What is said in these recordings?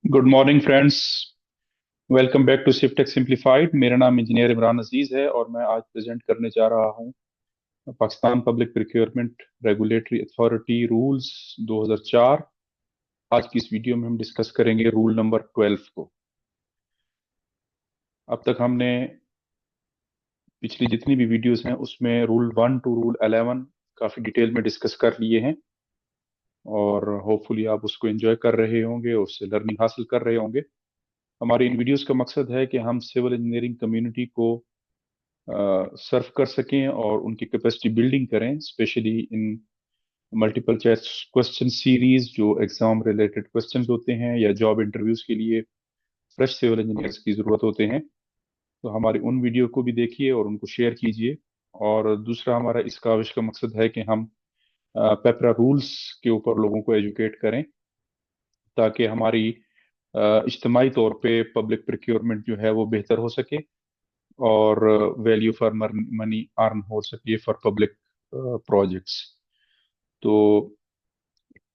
Good morning friends. Welcome back to Shift Tech Simplified. मेरा नाम engineer Imran अजीज है और मैं आज प्रेजेंट करने जा रहा हूँ Pakistan public procurement regulatory authority rules 2004। आज की इस वीडियो में हम डिस्कस करेंगे रूल नंबर 12 को। अब तक हमने पिछली जितनी भी वीडियोस हैं उसमें रूल 1 टू रूल 11 काफ़ी डिटेल में डिस्कस कर लिए हैं और होपफुली आप उसको एंजॉय कर रहे होंगे, उससे लर्निंग हासिल कर रहे होंगे। हमारी इन वीडियोस का मकसद है कि हम सिविल इंजीनियरिंग कम्युनिटी को सर्व कर सकें और उनकी कैपेसिटी बिल्डिंग करें, specially in multiple choice question series जो एग्जाम रिलेटेड क्वेश्चंस होते हैं या जॉब इंटरव्यूज के लिए फ्रेश सिविल इंजीनियर्स की ज़रूरत होते हैं। तो हमारे उन वीडियो को भी देखिए और उनको शेयर कीजिए। और दूसरा हमारा इस काविश का मकसद है कि हम पेपरा रूल्स के ऊपर लोगों को एजुकेट करें ताकि हमारी इज्तमाही तौर पे पब्लिक प्रोक्योरमेंट जो है वो बेहतर हो सके और वैल्यू फॉर मनी अर्न हो सके फॉर पब्लिक प्रोजेक्ट्स। तो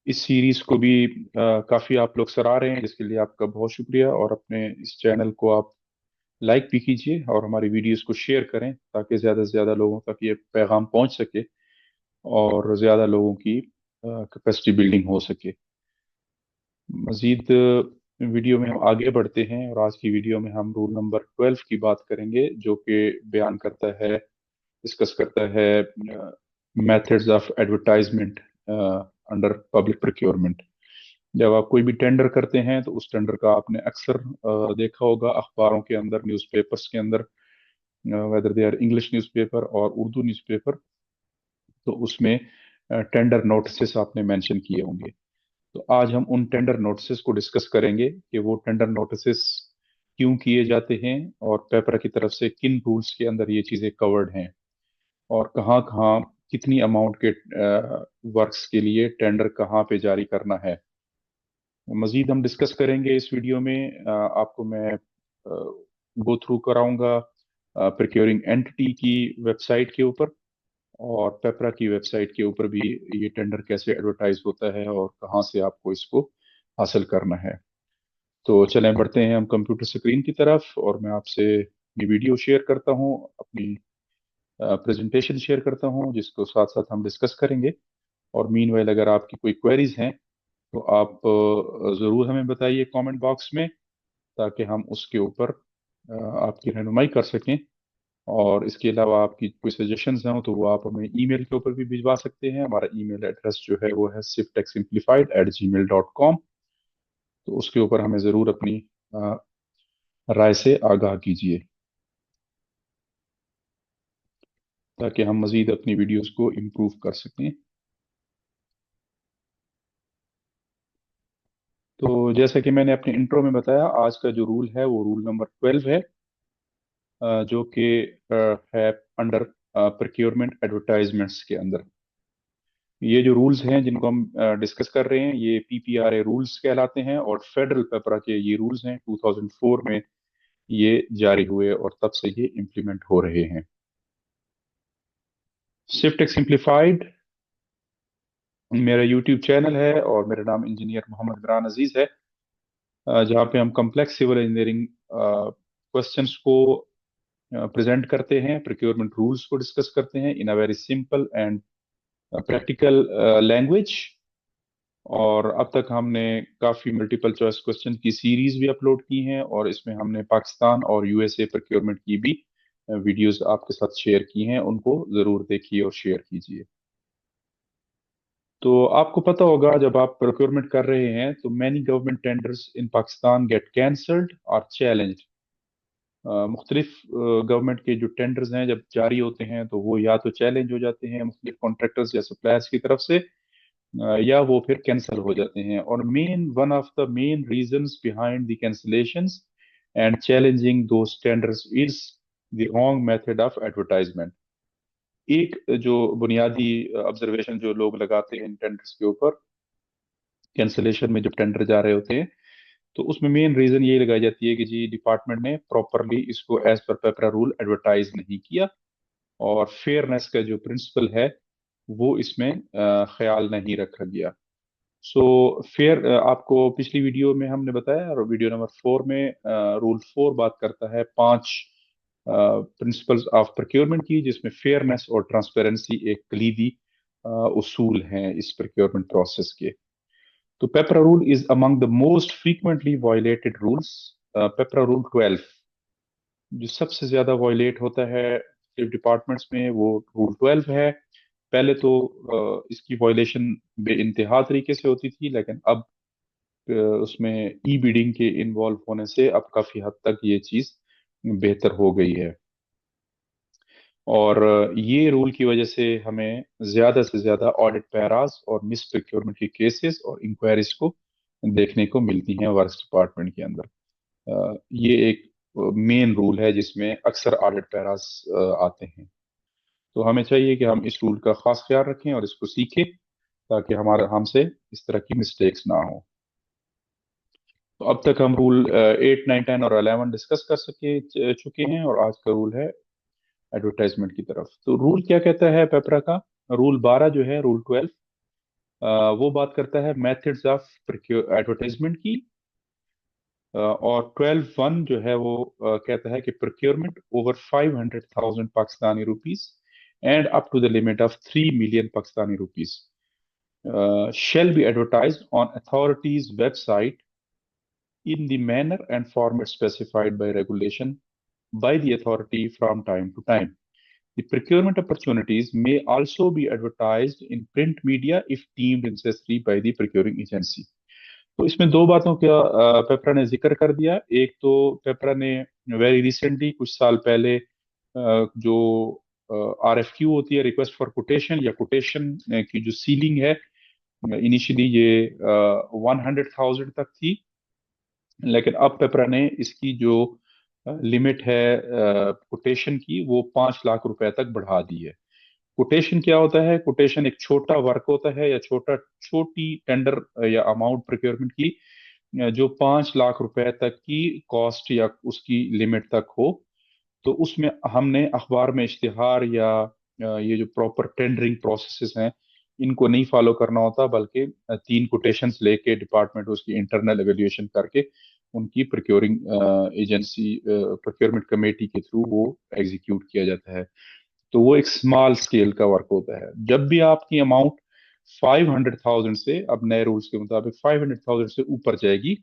इस सीरीज को भी काफी आप लोग सराह रहे हैं, जिसके लिए आपका बहुत शुक्रिया। और अपने इस चैनल को आप लाइक भी कीजिए और हमारी वीडियोस को शेयर करें ताकि ज्यादा से ज्यादा लोगों तक ये पैगाम पहुंच सके और ज्यादा लोगों की कैपेसिटी बिल्डिंग हो सके। मजीद वीडियो में हम आगे बढ़ते हैं और आज की वीडियो में हम रूल नंबर 12 की बात करेंगे, जो कि बयान करता है, डिस्कस करता है methods of advertisement under public procurement. जब आप कोई भी टेंडर करते हैं तो उस टेंडर का आपने अक्सर देखा होगा अखबारों के अंदर, न्यूज़पेपर्स के अंदर, whether they are English newspaper और उर्दू न्यूज़पेपर। तो उसमें टेंडर नोटिसेस आपने मेंशन किए होंगे। तो आज हम उन टेंडर नोटिसेस को डिस्कस करेंगे कि वो टेंडर नोटिसेस क्यों किए जाते हैं और पेपर की तरफ से किन रूल्स के अंदर ये चीज़ें कवर्ड हैं और कहाँ कहाँ कितनी अमाउंट के वर्क्स के लिए टेंडर कहाँ पे जारी करना है। मजीद हम डिस्कस करेंगे इस वीडियो में। आपको मैं गो थ्रू कराऊंगा प्रोक्योरिंग एंटिटी की वेबसाइट के ऊपर और पेपरा की वेबसाइट के ऊपर भी ये टेंडर कैसे एडवर्टाइज होता है और कहाँ से आपको इसको हासिल करना है। तो चलें बढ़ते हैं हम कंप्यूटर स्क्रीन की तरफ और मैं आपसे ये वीडियो शेयर करता हूँ, अपनी प्रेजेंटेशन शेयर करता हूँ, जिसको साथ साथ हम डिस्कस करेंगे। और मीनवाइल अगर आपकी कोई क्वेरीज हैं तो आप ज़रूर हमें बताइए कमेंट बॉक्स में, ताकि हम उसके ऊपर आपकी रहनुमाई कर सकें। और इसके अलावा आपकी कोई सजेशंस हैं तो वो आप हमें ईमेल के ऊपर भी भिजवा सकते हैं। हमारा ईमेल एड्रेस जो है वो है sifttechsimplified@gmail.com। तो उसके ऊपर हमें ज़रूर अपनी अ, राय से आगाह कीजिए ताकि हम मज़ीद अपनी वीडियोस को इम्प्रूव कर सकें। तो जैसा कि मैंने अपने इंट्रो में बताया, आज का जो रूल है वो रूल नंबर 12 है, जो कि है अंडर प्रोक्योरमेंट एडवर्टाइजमेंट्स के अंदर। ये जो रूल्स हैं जिनको हम डिस्कस कर रहे हैं ये पीपीआरए रूल्स कहलाते हैं और फेडरल पेपरा के ये रूल्स हैं। 2004 में ये जारी हुए और तब से ये इम्प्लीमेंट हो रहे हैं। शिफ्ट टेक सिंप्लीफाइड मेरा यूट्यूब चैनल है और मेरा नाम इंजीनियर मोहम्मद इमरान अजीज है, जहाँ पे हम कम्प्लेक्स सिविल इंजीनियरिंग क्वेश्चंस को प्रेजेंट करते हैं, प्रोक्योरमेंट रूल्स को डिस्कस करते हैं in a very simple and practical language. और अब तक हमने काफ़ी मल्टीपल चॉइस क्वेश्चन की सीरीज भी अपलोड की हैं और इसमें हमने पाकिस्तान और यूएसए प्रोक्योरमेंट की भी वीडियोस आपके साथ शेयर की हैं, उनको ज़रूर देखिए और शेयर कीजिए। तो आपको पता होगा जब आप प्रोक्योरमेंट कर रहे हैं तो मैनी गवर्नमेंट टेंडर्स इन पाकिस्तान गेट कैंसल्ड और चैलेंज्ड। मुख्तलिफ गवर्नमेंट के जो टेंडर्स हैं जब जारी होते हैं तो वो या तो चैलेंज हो जाते हैं मुख्तलिफ कॉन्ट्रैक्टर्स या सप्लायर्स की तरफ से, या वो फिर कैंसिल हो जाते हैं। और main one of the main reasons behind the cancellations and challenging those tenders is the wrong method of advertisement. एक जो बुनियादी ऑब्जर्वेशन जो लोग लगाते हैं इन टेंडर्स के ऊपर, कैंसिलेशन में जब टेंडर जा रहे होते हैं, तो उसमें मेन रीजन ये लगाई जाती है कि जी डिपार्टमेंट ने प्रॉपरली इसको एज पर पेपरा रूल एडवर्टाइज नहीं किया और फेयरनेस का जो प्रिंसिपल है वो इसमें ख्याल नहीं रखा गया। सो फेयर, आपको पिछली वीडियो में हमने बताया, और वीडियो नंबर 4 में रूल 4 बात करता है 5 प्रिंसिपल्स ऑफ प्रोक्योरमेंट की, जिसमें फेयरनेस और ट्रांसपेरेंसी एक कलीदी उसूल हैं इस प्रोक्योरमेंट प्रोसेस के। तो PEPRA rule is among the most frequently violated rules. PEPRA rule 12 जो सबसे ज्यादा वायलेट होता है सिविल डिपार्टमेंट्स में, वो रूल 12 है। पहले तो इसकी वायलेशन बेइंतहा तरीके से होती थी, लेकिन अब उसमें ई बिडिंग के इन्वॉल्व होने से अब काफी हद तक ये चीज बेहतर हो गई है। और ये रूल की वजह से हमें ज्यादा से ज्यादा ऑडिट पैरास और मिस प्रोक्योरमेंट के केसेस और इंक्वायरीज को देखने को मिलती हैं वर्क्स डिपार्टमेंट के अंदर। ये एक मेन रूल है जिसमें अक्सर ऑडिट पैरास आते हैं। तो हमें चाहिए कि हम इस रूल का खास ख्याल रखें और इसको सीखें, ताकि हमारा हमसे इस तरह की मिस्टेक्स ना हो। तो अब तक हम रूल 8, 9, 10 और 11 डिस्कस कर चुके हैं, और आज का रूल है एडवर्टाइजमेंट की तरफ। तो रूल क्या कहता है पेपरा का? रूल 12 जो है, रूल 12, वो बात करता है मेथड्स ऑफ एडवर्टाइजमेंट की। और 12(1) जो है वो कहता है कि procurement over 500,000 Pakistani rupees and up to the limit of 3 million Pakistani rupees shall be advertised on authorities website in the manner and format specified by regulation by the authority from time to time. The procurement opportunities may also be advertised in print media if deemed necessary by the procuring agency. तो इसमें दो बातों का पेपरा ने जिक्र कर दिया। एक तो पेपरा ने वेरी रिसेंटली, कुछ साल पहले, जो RFQ होती है, रिक्वेस्ट फॉर कोटेशन या कोटेशन की जो सीलिंग है, इनिशियली ये 100,000 तक थी, लेकिन अब पेपरा ने इसकी जो लिमिट है कोटेशन की, वो 5 लाख रुपए तक बढ़ा दी है। कोटेशन क्या होता है? कोटेशन एक छोटा वर्क होता है, या छोटी टेंडर या अमाउंट प्रोक्योरमेंट की, जो 5 लाख रुपए तक की कॉस्ट या उसकी लिमिट तक हो। तो उसमें हमने अखबार में इश्तिहार या ये जो प्रॉपर टेंडरिंग प्रोसेसेस हैं, इनको नहीं फॉलो करना होता, बल्कि 3 कोटेशंस लेके डिपार्टमेंट उसकी इंटरनल एवेल्युएशन करके उनकी प्रोक्योरिंग एजेंसी, प्रोक्योरमेंट कमेटी के थ्रू वो एग्जीक्यूट किया जाता है। तो वो एक स्मॉल स्केल का वर्क होता है। जब भी आपकी अमाउंट 500,000 से, अब नए रूल्स के मुताबिक 500,000 से ऊपर जाएगी,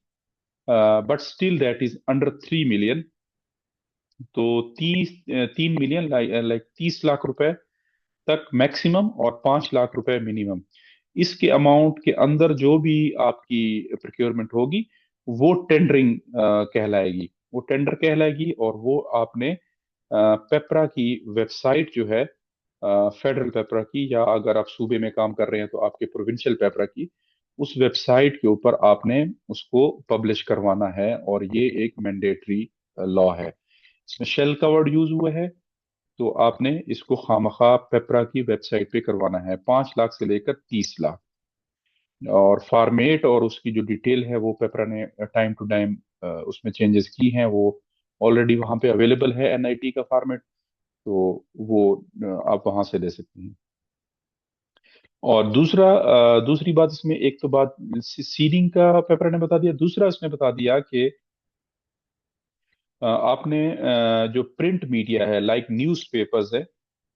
but still that is under 3 million, तो 3 million लाइक 30 लाख रुपए तक मैक्सिमम और 5 लाख रुपए मिनिमम, इसके अमाउंट के अंदर जो भी आपकी प्रोक्योरमेंट होगी, वो टेंडरिंग कहलाएगी। वो टेंडर कहलाएगी, और वो आपने पेपरा की वेबसाइट जो है, फेडरल पेपरा की, या अगर आप सूबे में काम कर रहे हैं तो आपके प्रोविंशियल पेपरा की, उस वेबसाइट के ऊपर आपने उसको पब्लिश करवाना है, और ये एक मैंडेटरी लॉ है। इसमें शेल का वर्ड यूज हुआ है, तो आपने इसको खामखा पेपरा की वेबसाइट पे करवाना है, 5 लाख से लेकर 30 लाख। और फॉर्मेट और उसकी जो डिटेल है, वो पेपरा ने टाइम टू टाइम उसमें चेंजेस की हैं। वो ऑलरेडी वहां पे अवेलेबल है, NIT का फॉर्मेट, तो वो आप वहां से ले सकते हैं। और दूसरी बात इसमें, एक तो बात सीडिंग का पेपरा ने बता दिया, दूसरा उसने बता दिया कि आपने जो प्रिंट मीडिया है, लाइक न्यूज पेपर्स है,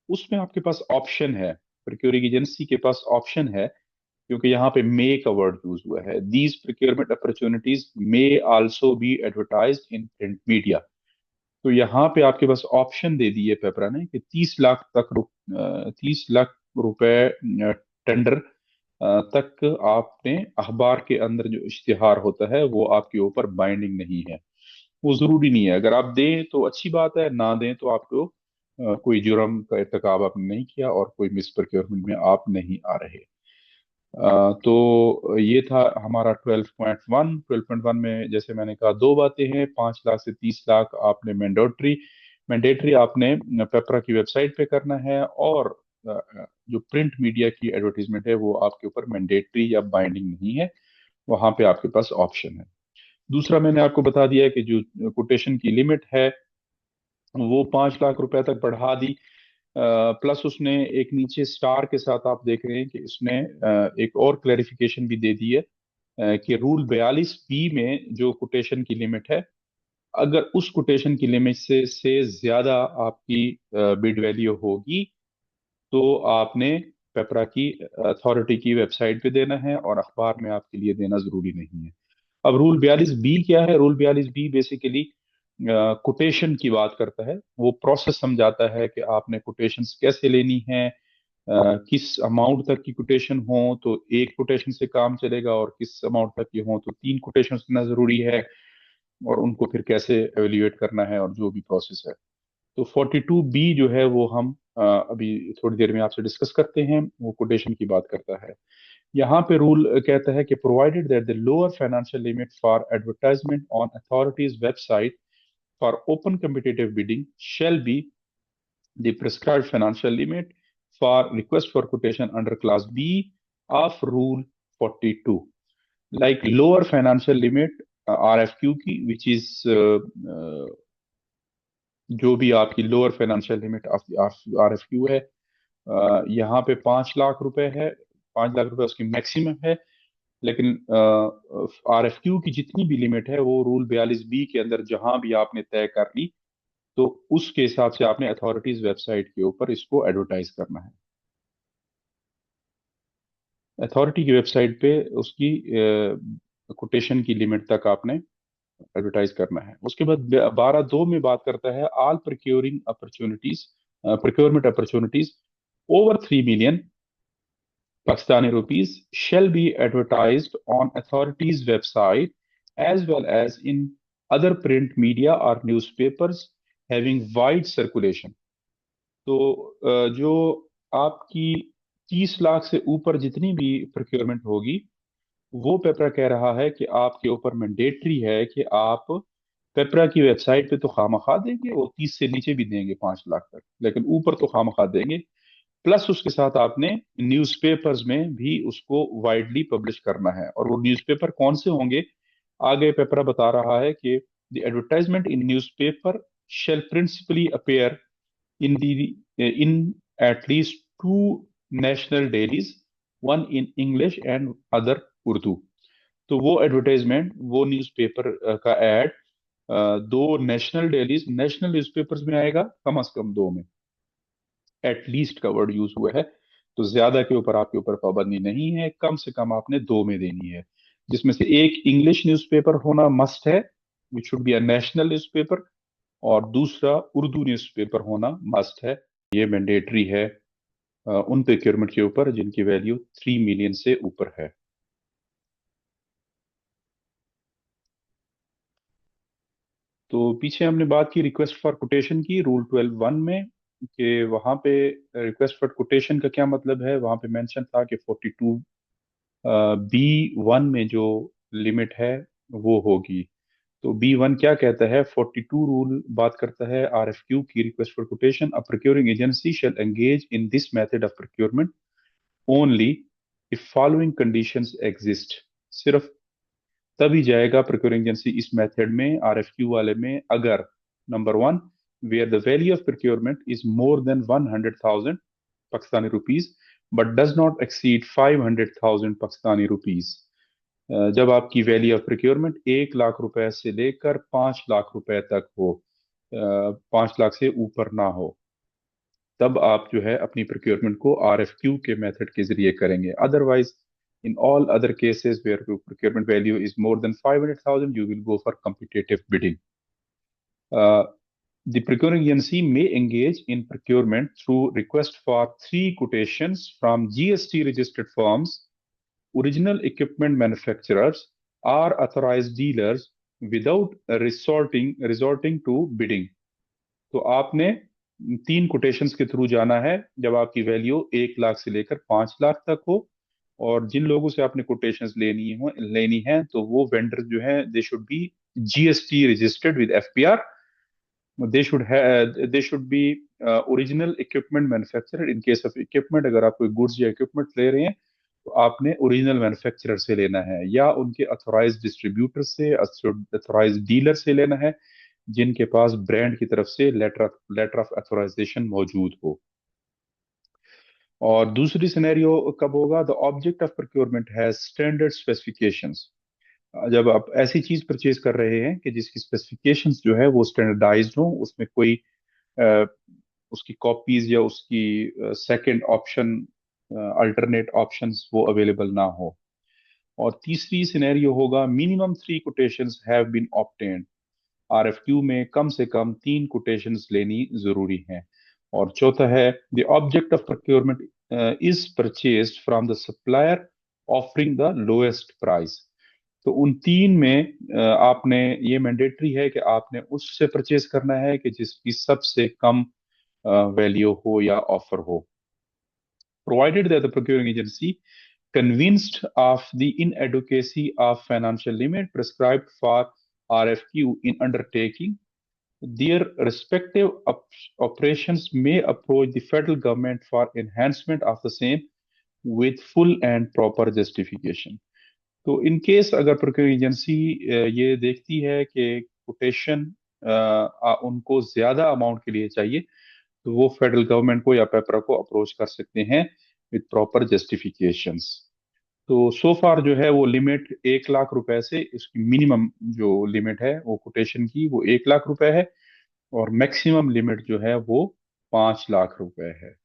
उसमें आपके पास ऑप्शन है, प्रोक्योरिंग एजेंसी के पास ऑप्शन है, क्योंकि यहाँ पे मे का वर्ड यूज हुआ है। These procurement opportunities may also be advertised in print media. तो यहाँ पे आपके पास ऑप्शन दे दी है पेपरा ने कि 30 लाख रुपए टेंडर तक आपने अखबार के अंदर जो इश्तिहार होता है, वो आपके ऊपर बाइंडिंग नहीं है। वो जरूरी नहीं है, अगर आप दें तो अच्छी बात है, ना दें तो आपको कोई जुर्म का इर्तिकाब आपने नहीं किया, और कोई मिस प्रोक्योरमेंट में आप नहीं आ रहे। तो ये था हमारा 12.1। 12.1 में जैसे मैंने कहा, दो बातें हैं, 5 लाख से 30 लाख आपने मैंडेटरी आपने पेपरा की वेबसाइट पे करना है, और जो प्रिंट मीडिया की एडवर्टीजमेंट है, वो आपके ऊपर मैंडेटरी या बाइंडिंग नहीं है, वहां पे आपके पास ऑप्शन है। दूसरा, मैंने आपको बता दिया है कि जो कोटेशन की लिमिट है, वो 5 लाख रुपए तक बढ़ा दी। प्लस उसने एक नीचे स्टार के साथ आप देख रहे हैं कि उसने एक और क्लैरिफिकेशन भी दे दी है कि रूल 42 बी में जो कोटेशन की लिमिट है, अगर उस कोटेशन की लिमिट से ज्यादा आपकी बिड वैल्यू होगी तो आपने पेपरा की अथॉरिटी की वेबसाइट पे देना है और अखबार में आपके लिए देना जरूरी नहीं है। अब रूल 42 बी क्या है? रूल 42 बी बेसिकली कोटेशन की बात करता है, वो प्रोसेस समझाता है कि आपने कोटेशंस कैसे लेनी है। किस अमाउंट तक की कोटेशन हो तो एक कोटेशन से काम चलेगा, और किस अमाउंट तक की हो तो तीन कोटेशन लेना जरूरी है, और उनको फिर कैसे एवेल्युएट करना है, और जो भी प्रोसेस है। तो 42 बी जो है वो हम अभी थोड़ी देर में आपसे डिस्कस करते हैं, वो कोटेशन की बात करता है। यहाँ पे रूल कहता है कि provided that the lower financial limit for advertisement on authorities website for open competitive bidding shall be the prescribed financial limit for request for quotation under class B of rule 42, like lower financial limit RFQ की, which is जो भी आपकी lower financial limit of RFQ है, यहाँ पे 5 लाख रुपए है। 5 लाख रुपए उसकी मैक्सिमम है, लेकिन RFQ की जितनी भी लिमिट है वो रूल 42 बी के अंदर जहां भी आपने तय कर ली, तो उसके हिसाब से आपने अथॉरिटीज वेबसाइट के ऊपर इसको एडवर्टाइज करना है। अथॉरिटी की वेबसाइट पे उसकी कोटेशन की लिमिट तक आपने एडवर्टाइज करना है। उसके बाद 12(2) में बात करता है all procuring opportunities, procurement opportunities over 3 million Pakistani rupees shall be advertised on authorities website as well as in other print media or newspapers having wide circulation। तो जो आपकी 30 लाख से ऊपर जितनी भी प्रोक्योरमेंट होगी, वो पेपरा कह रहा है कि आपके ऊपर मैंडेटरी है कि आप पेपरा की वेबसाइट पे तो खामखा देंगे, वो 30 से नीचे भी देंगे 5 लाख तक, लेकिन ऊपर तो खामखा देंगे। प्लस उसके साथ आपने न्यूज़पेपर्स में भी उसको वाइडली पब्लिश करना है। और वो न्यूज़पेपर कौन से होंगे, आगे पेपरा बता रहा है कि the advertisement in newspaper shall principally appear in in at least two national dailies, one in English and other Urdu. तो वो एडवर्टाइजमेंट, वो न्यूज़पेपर का एड दो नेशनल डेलीज, नेशनल न्यूज़पेपर्स में आएगा, कम से कम दो में। एट लीस्ट का वर्ड यूज हुआ है, तो ज्यादा के ऊपर आपके ऊपर पाबंदी नहीं है, कम से कम आपने दो में देनी है, जिसमें से एक इंग्लिश न्यूज़पेपर होना मस्ट है, which should be a national newspaper, और दूसरा उर्दू न्यूज़पेपर होना मस्ट है। ये मैंडेटरी है उन प्रोक्योरमेंट के ऊपर जिनकी वैल्यू 3 मिलियन से ऊपर है। तो पीछे हमने बात की रिक्वेस्ट फॉर कोटेशन की रूल 12(1) में, कि वहां पे रिक्वेस्ट फॉर कोटेशन का क्या मतलब है। वहां पे मेंशन था कि 42(B)(1) में जो लिमिट है वो होगी। तो B(1) क्या कहता है? 42 रूल बात करता है RFQ की, request for quotation. A procuring agency shall engage in this method of procurement only if following conditions exist. सिर्फ तभी जाएगा प्रोक्योरिंग एजेंसी इस मेथड में, RFQ वाले में, अगर number 1, where the value of procurement is more than 100,000 Pakistani rupees but does not exceed 500,000 Pakistani rupees. जब आपकी वैल्यू ऑफ प्रोक्योरमेंट 1 लाख रुपए से लेकर 5 लाख रुपए तक हो, 5 लाख से ऊपर ना हो, तब आप जो है अपनी प्रोक्योरमेंट को RFQ के मेथड के जरिए करेंगे। Otherwise in all other cases where procurement value is more than 500,000 you will go for competitive bidding. The procuring agency may engage in procurement through request for three quotations from GST registered firms, original equipment manufacturers, or authorized dealers without resorting to bidding। तो आपने 3 quotations के through जाना है जब आपकी value 1 lakh से लेकर 5 लाख तक हो। और जिन लोगों से आपने कोटेशंस लेनी है, तो वो वेंडर जो है they should be GST registered with FPR। They should be original equipment manufacturer. In case of equipment, अगर आप कोई गुड्स या इक्विपमेंट ले रहे हैं तो आपने ओरिजिनल मैन्युफैक्चरर से लेना है, या उनके अथोराइज डिस्ट्रीब्यूटर से, अथोराइज डीलर से लेना है, जिनके पास ब्रांड की तरफ से लेटर ऑफ अथोराइजेशन मौजूद हो। और दूसरी सिनेरियो कब होगा? The object of procurement has standard specifications. जब आप ऐसी चीज परचेज कर रहे हैं कि जिसकी स्पेसिफिकेशंस जो है वो स्टैंडर्डाइज्ड हो, उसमें कोई अ, उसकी कॉपीज या उसकी सेकंड ऑप्शन, अल्टरनेट ऑप्शंस वो अवेलेबल ना हो। और तीसरी सिनेरियो होगा minimum 3 quotations have been obtained. RFQ में कम से कम 3 कोटेशंस लेनी जरूरी है। और चौथा है the object of procurement is purchased from the supplier offering the lowest price. तो उन तीन में आपने, ये मैंडेटरी है कि आपने उससे परचेज करना है कि जिसकी सबसे कम वैल्यू हो या ऑफर हो, provided that the procuring agency convinced of the inadequacy of financial limit prescribed for RFQ in undertaking, their respective operations may approach the federal government for enhancement of the same with full and proper justification. तो in case अगर procuring agency ये देखती है कि quotation उनको ज्यादा amount के लिए चाहिए, तो वो फेडरल गवर्नमेंट को या पेपरा को अप्रोच कर सकते हैं विद प्रॉपर जस्टिफिकेशंस। तो सो फार जो है वो लिमिट 1 लाख रुपए से, इसकी मिनिमम जो लिमिट है वो कोटेशन की वो 1 लाख रुपए है, और मैक्सिमम लिमिट जो है वो 5 लाख रुपए है।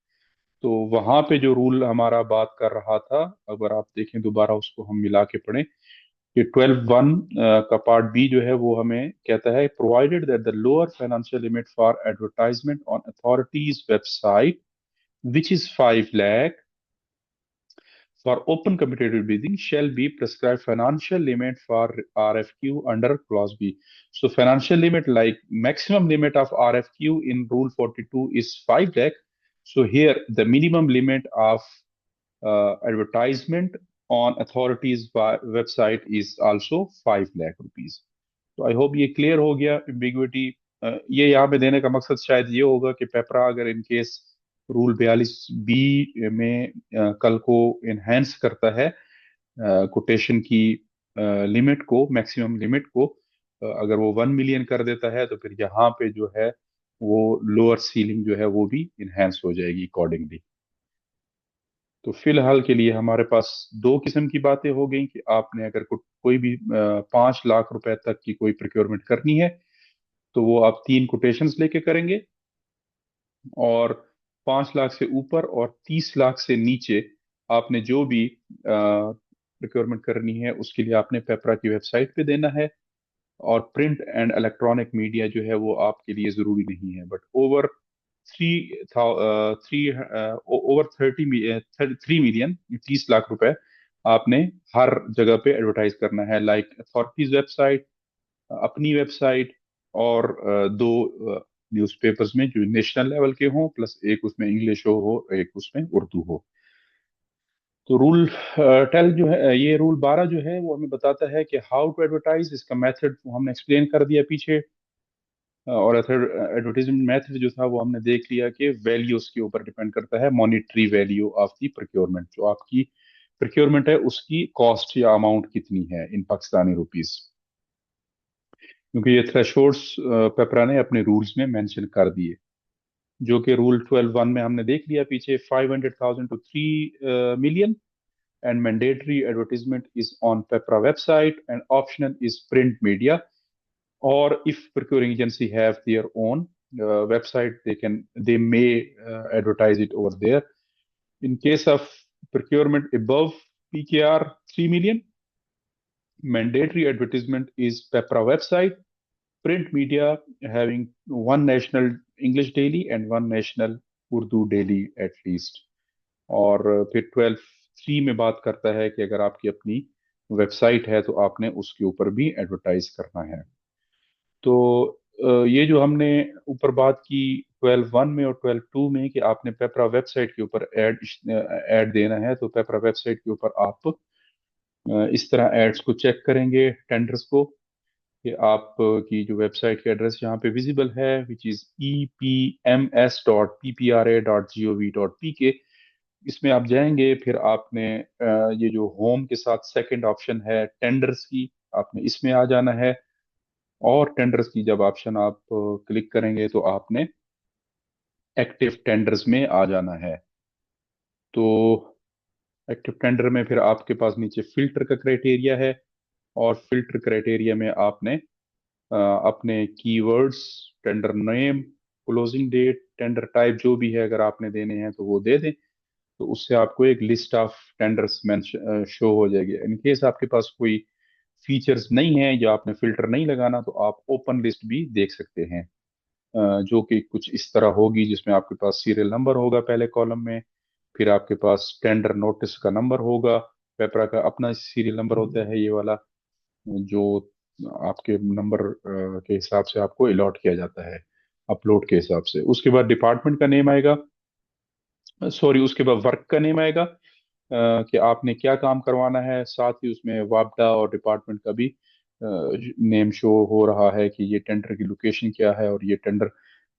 तो वहां पे जो रूल हमारा बात कर रहा था, अगर आप देखें दोबारा उसको हम मिला के पढ़ें, कि 12(1) का पार्ट बी जो है वो हमें कहता है provided that the lower financial limit for advertisement on authorities website which is 5 lakh for open competitive bidding shall be prescribed financial limit for RFQ under clause B. So financial limit, like maximum limit of RFQ in rule 42 is 5 lakh. So here the minimum limit of advertisement on authorities website is also 5 lakh rupees. तो आई hope ये clear हो गया ambiguity. ये यहाँ पे देने का मकसद शायद ये होगा कि पेपरा अगर इन केस रूल 42 बी में कल को इनहेंस करता है कोटेशन की लिमिट को, मैक्सिमम लिमिट को, अगर वो 1 मिलियन कर देता है तो फिर यहाँ पे जो है वो लोअर सीलिंग जो है वो भी इनहेंस हो जाएगी अकॉर्डिंगली। तो फिलहाल के लिए हमारे पास दो किस्म की बातें हो गई कि आपने अगर कोई भी 5 लाख रुपए तक की कोई प्रोक्योरमेंट करनी है तो वो आप 3 कोटेशंस लेके करेंगे, और 5 लाख से ऊपर और 30 लाख से नीचे आपने जो भी प्रोक्योरमेंट करनी है उसके लिए आपने पेपरा की वेबसाइट पे देना है। और प्रिंट एंड इलेक्ट्रॉनिक मीडिया जो है वो आपके लिए जरूरी नहीं है, but over three three over 3 million 30 lakh रुपए आपने हर जगह पे एडवर्टाइज करना है, लाइक अथॉरिटीज वेबसाइट, अपनी वेबसाइट, और दो न्यूज़पेपर्स में जो नेशनल लेवल के हों, प्लस एक उसमें इंग्लिश हो एक उसमें उर्दू हो। तो रूल 12 जो है, ये रूल 12 जो है वो हमें बताता है कि हाउ टू एडवर्टाइज। इसका मेथड हमने एक्सप्लेन कर दिया पीछे, और एडवर्टीजमेंट मेथड जो था वो हमने देख लिया कि वैल्यूज के ऊपर डिपेंड करता है, monetary value of the procurement, जो आपकी प्रोक्योरमेंट है उसकी कॉस्ट या अमाउंट कितनी है इन पाकिस्तानी रुपीस, क्योंकि ये थ्रेशोल्ड्स पेपरा ने अपने रूल्स में मेंशन कर दिए, जो कि रूल 12(1) में हमने देख लिया पीछे, 500,000 to 3 million, and mandatory advertisement is on PEPRA website and optional is print media. Or if procuring agency have their own website, they may advertise it over there. In case of procurement above PKR 3 million, mandatory advertisement is PEPRA website, print media having one national English daily and one national Urdu daily at least. और फिर 12(3) में बात करता है कि अगर आपकी अपनी वेबसाइट है तो आपने उसके ऊपर भी एडवर्टाइज करना है। तो ये जो हमने ऊपर बात की 12(1) में और 12(2) में कि आपने पेपरा वेबसाइट के ऊपर ऐड देना है, तो पेपरा वेबसाइट के ऊपर आप इस तरह एड्स को चेक करेंगे, टेंडर्स को, कि आपकी जो वेबसाइट का एड्रेस यहाँ पे विजिबल है, विच इज eps.ppra.gov.pk। इसमें आप जाएंगे, फिर आपने ये जो होम के साथ सेकंड ऑप्शन है टेंडर्स की, आपने इसमें आ जाना है, और टेंडर्स की जब ऑप्शन आप क्लिक करेंगे तो आपने एक्टिव टेंडर्स में आ जाना है। तो एक्टिव टेंडर में फिर आपके पास नीचे फिल्टर का क्राइटेरिया है, और फिल्टर क्राइटेरिया में आपने अपने keywords, tender name, closing date, tender type जो भी है अगर आपने देने हैं तो वो दे दें। तो उससे आपको एक लिस्ट ऑफ टेंडर्स शो हो जाएगी। इन केस आपके पास कोई फीचर्स नहीं है या आपने फिल्टर नहीं लगाना तो आप ओपन लिस्ट भी देख सकते हैं, जो कि कुछ इस तरह होगी, जिसमें आपके पास सीरियल नंबर होगा पहले कॉलम में, फिर आपके पास टेंडर नोटिस का नंबर होगा, पेपरा का अपना सीरियल नंबर होता है ये वाला, जो आपके नंबर के हिसाब से आपको अलॉट किया जाता है अपलोड के हिसाब से। उसके बाद डिपार्टमेंट का नेम आएगा, सॉरी उसके बाद वर्क का नेम आएगा, कि आपने क्या काम करवाना है, साथ ही उसमें वापडा और डिपार्टमेंट का भी नेम शो हो रहा है कि ये टेंडर की लोकेशन क्या है, और ये टेंडर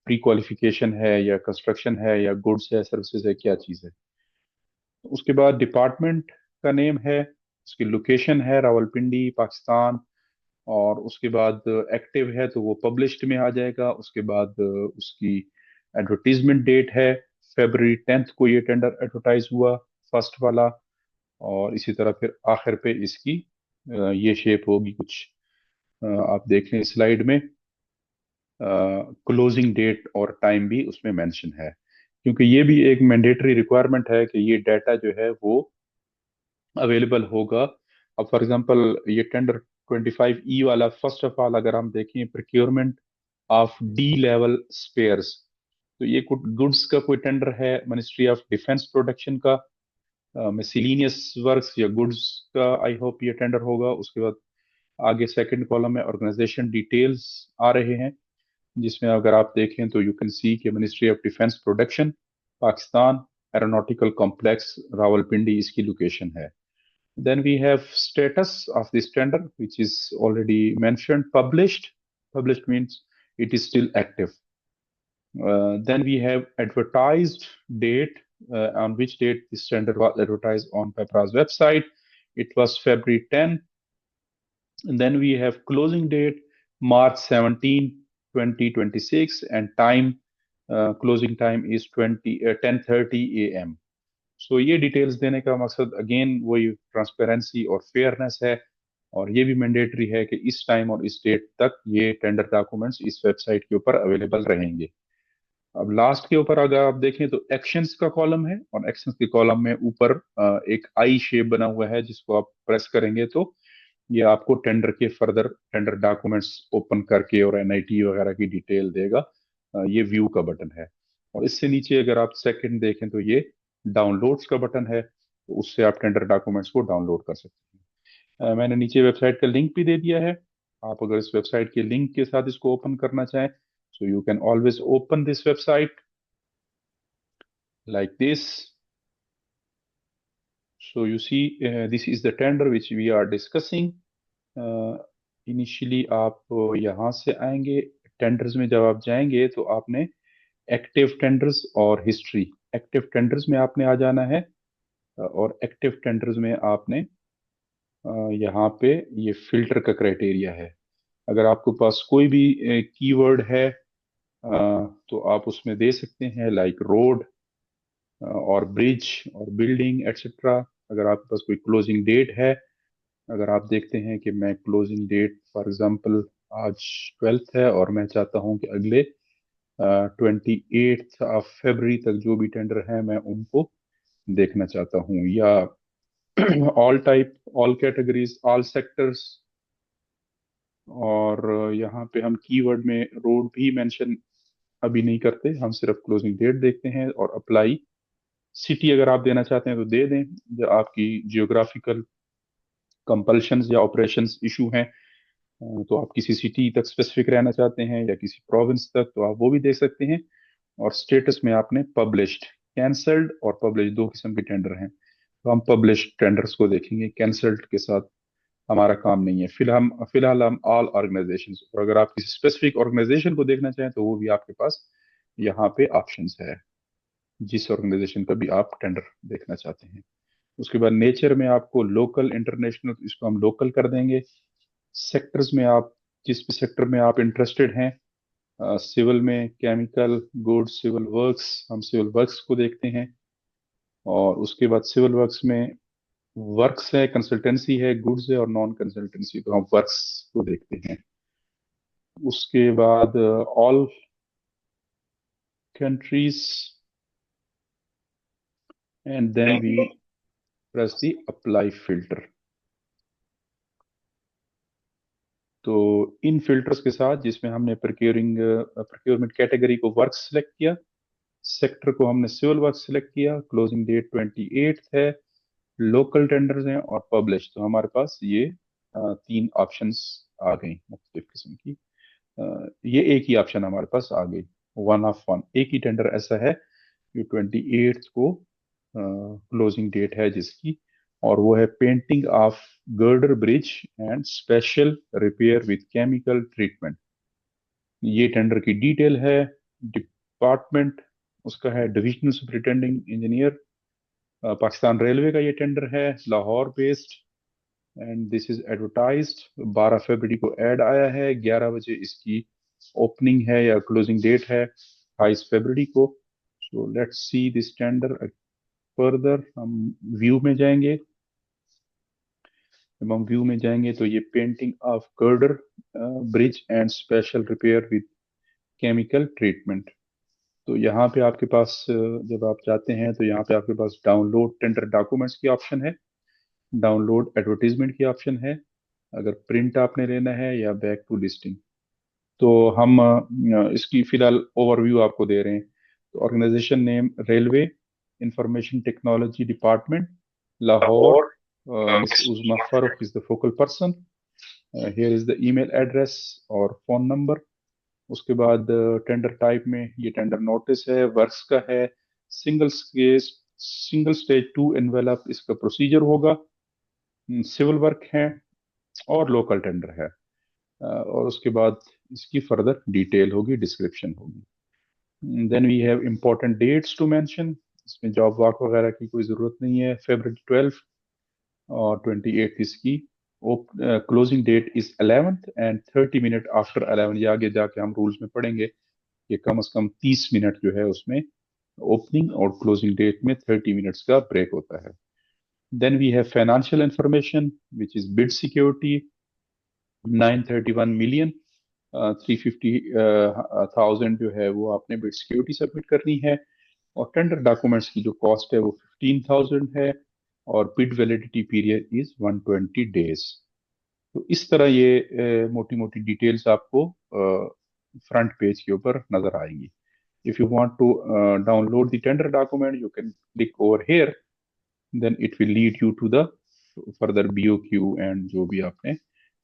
प्री क्वालिफिकेशन है या कंस्ट्रक्शन है या गुड्स है सर्विसेज है, क्या चीज़ है। उसके बाद डिपार्टमेंट का नेम है, उसकी लोकेशन है रावलपिंडी पाकिस्तान, और उसके बाद एक्टिव है तो वो पब्लिश्ड में आ जाएगा। उसके बाद उसकी एडवर्टीजमेंट डेट है, February 10 को ये टेंडर एडवर्टाइज हुआ, फर्स्ट वाला। और इसी तरह फिर आखिर पे इसकी ये शेप होगी कुछ, आप देख लें स्लाइड में, क्लोजिंग डेट और टाइम भी उसमें मेंशन है, क्योंकि ये भी एक मैंडेटरी रिक्वायरमेंट है कि ये डाटा जो है वो अवेलेबल होगा। अब फॉर एग्जांपल ये टेंडर 25E वाला, फर्स्ट ऑफ ऑल अगर हम देखें procurement of D level spares, तो ये गुड्स का कोई टेंडर है मिनिस्ट्री ऑफ डिफेंस प्रोडक्शन का, मिसलिनियस वर्क्स या गुड्स का आई होप ये टेंडर होगा। उसके बाद आगे सेकंड कॉलम में ऑर्गेनाइजेशन डिटेल्स आ रहे हैं, जिसमें अगर आप देखें तो यू कैन सी कि ministry of defence production Pakistan, aeronautical complex Rawalpindi इसकी लोकेशन है। Then we have status of this tender, which is already mentioned, published. Published means it is still active. Then we have advertised date, on which date this tender was advertised on PEPRA's website. It was February 10. And then we have closing date, March 17, 2026, and time, closing time is 10:30 a.m. सो ये details देने का मकसद again वही transparency और fairness है, और ये भी मैंडेटरी है कि इस टाइम और इस डेट तक ये टेंडर डॉक्यूमेंट्स इस वेबसाइट के ऊपर अवेलेबल रहेंगे। अब लास्ट के ऊपर अगर आप देखें तो एक्शंस का कॉलम है, और एक्शंस के कॉलम में ऊपर एक आई शेप बना हुआ है, जिसको आप प्रेस करेंगे तो ये आपको टेंडर के फर्दर टेंडर डॉक्यूमेंट्स ओपन करके और एनआईटी वगैरह की डिटेल देगा। ये व्यू का बटन है, और इससे नीचे अगर आप सेकंड देखें तो ये डाउनलोड्स का बटन है, तो उससे आप टेंडर डॉक्यूमेंट्स को डाउनलोड कर सकते हैं। मैंने नीचे वेबसाइट का लिंक भी दे दिया है, आप अगर इस वेबसाइट के लिंक के साथ इसको ओपन करना चाहें, so you can always open this website like this. So you see, this is the tender which we are discussing. Initially आप यहाँ से आएंगे, टेंडर्स में जब आप जाएंगे तो आपने एक्टिव टेंडर्स और हिस्ट्री, एक्टिव टेंडर्स में आपने आ जाना है, और एक्टिव टेंडर्स में आपने यहाँ पे ये फिल्टर का क्राइटेरिया है। अगर आपके पास कोई भी कीवर्ड है तो आप उसमें दे सकते हैं, लाइक रोड और ब्रिज और बिल्डिंग एटसेट्रा। अगर आपके पास कोई क्लोजिंग डेट है, अगर आप देखते हैं कि मैं क्लोजिंग डेट फॉर एग्जांपल आज 12 है और मैं चाहता हूं कि अगले 28 फरवरी तक जो भी टेंडर है मैं उनको देखना चाहता हूं, या all type, all categories, all sectors. और यहाँ पे हम कीवर्ड में रोड भी मेंशन अभी नहीं करते, हम सिर्फ क्लोजिंग डेट देखते हैं, और अप्लाई सिटी अगर आप देना चाहते हैं तो दे दें, जो आपकी जियोग्राफिकल कंपल्शंस या ऑपरेशंस इशू हैं, तो आप किसी सिटी तक स्पेसिफिक रहना चाहते हैं या किसी प्रोविंस तक, तो आप वो भी दे सकते हैं। और स्टेटस में आपने पब्लिश्ड, कैंसल्ड और पब्लिश दो किस्म के टेंडर हैं, तो हम पब्लिश्ड टेंडर्स को देखेंगे, कैंसल्ड के साथ हमारा काम नहीं है। फिलहाल हम ऑल ऑर्गेनाइजेशंस, और अगर आप किसी स्पेसिफिक ऑर्गेनाइजेशन को देखना चाहें तो वो भी आपके पास यहाँ पे ऑप्शंस है, जिस ऑर्गेनाइजेशन का भी आप टेंडर देखना चाहते हैं। उसके बाद नेचर में आपको लोकल इंटरनेशनल, इसको हम लोकल कर देंगे। सेक्टर्स में आप जिस भी सेक्टर में आप इंटरेस्टेड हैं, सिविल में केमिकल, गुड्स, सिविल वर्क्स, हम सिविल वर्क्स को देखते हैं। और उसके बाद सिविल वर्क्स में वर्क्स है, कंसल्टेंसी है, गुड्स है और नॉन कंसल्टेंसी, तो हम वर्क्स को देखते हैं। उसके बाद all countries and then we press the apply filter. तो इन फिल्टर्स के साथ जिसमें हमने प्रोक्योरमेंट कैटेगरी को वर्क सेलेक्ट किया, सेक्टर को हमने सिविल वर्क सेलेक्ट किया, क्लोजिंग डेट 28 है, लोकल टेंडर्स हैं और पब्लिश, तो हमारे पास ये तीन ऑप्शंस आ गई मुख्तलिफ किस्म की। ये एक ही ऑप्शन हमारे पास आ गई, वन ऑफ वन, एक ही टेंडर ऐसा है जो 28 को क्लोजिंग डेट है जिसकी, और वो है painting of girder bridge and special repair with chemical treatment. ये टेंडर की डिटेल है। डिपार्टमेंट उसका है divisional superintending engineer, Pakistan railway का ये टेंडर है, Lahore based, and this is advertised. 12 फरवरी को ऐड आया है, 11 बजे इसकी ओपनिंग है या क्लोजिंग डेट है 22 फरवरी को। So let's see this tender further. हम व्यू में जाएंगे, जब हम व्यू में जाएंगे तो ये painting of girder bridge and special repair with chemical treatment. तो यहाँ पे आपके पास जब आप जाते हैं तो यहाँ पे आपके पास डाउनलोड टेंडर डॉक्यूमेंट्स की ऑप्शन है, डाउनलोड एडवर्टीजमेंट की ऑप्शन है, अगर प्रिंट आपने लेना है, या बैक टू लिस्टिंग। तो हम इसकी फिलहाल ओवरव्यू आपको दे रहे हैं। तो organisation name railway information technology department, Lahore, miss Uzma Farooq is the focal person, here is the email address और फोन नंबर। उसके बाद टेंडर टाइप में ये टेंडर नोटिस है, वर्क्स का है, single stage, single stage two envelope इसका प्रोसीजर होगा, सिविल वर्क है और लोकल टेंडर है। और उसके बाद इसकी फर्दर डिटेल होगी, डिस्क्रिप्शन होगी। Then we have important dates to mention, इसमें जॉब वाक वगैरह की कोई ज़रूरत नहीं है। February 12 और 28 इसकी closing date is 11th and 30 minute after 11, ये आगे जाके हम रूल्स में पढ़ेंगे कि कम से कम 30 मिनट जो है उसमें ओपनिंग और क्लोजिंग डेट में 30 मिनट्स का ब्रेक होता है। Then we have financial information which is bid security, 931 million 350,000 जो है वो आपने बिड सिक्योरिटी सबमिट करनी है, और टेंडर डॉक्यूमेंट्स की जो कॉस्ट है वो 15,000 है, और bid validity period is 120 days. तो इस तरह ये मोटी मोटी डिटेल्स आपको फ्रंट पेज के ऊपर नजर आएंगी। If you want to download the tender document you can click over here, then it will lead you to the further BOQ and जो भी आपने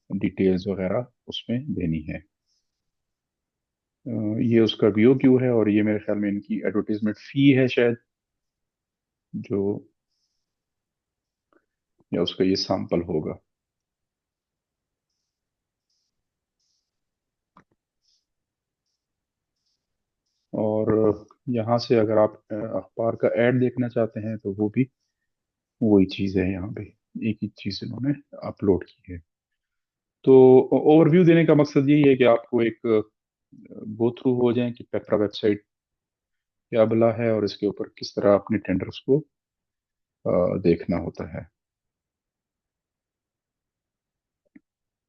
डिटेल्स वगैरह उसमें देनी है। ये उसका BOQ है, और ये मेरे ख्याल में इनकी एडवर्टीजमेंट फी है शायद, जो या उसका ये सैंपल होगा। और यहाँ से अगर आप अखबार का ऐड देखना चाहते हैं तो वो भी वही चीज़ है, यहाँ पे एक ही चीज़ इन्होंने अपलोड की है। तो ओवरव्यू देने का मकसद यही है कि आपको एक गो थ्रू हो जाए कि पेपरा वेबसाइट क्या बला है और इसके ऊपर किस तरह अपने टेंडर्स को देखना होता है।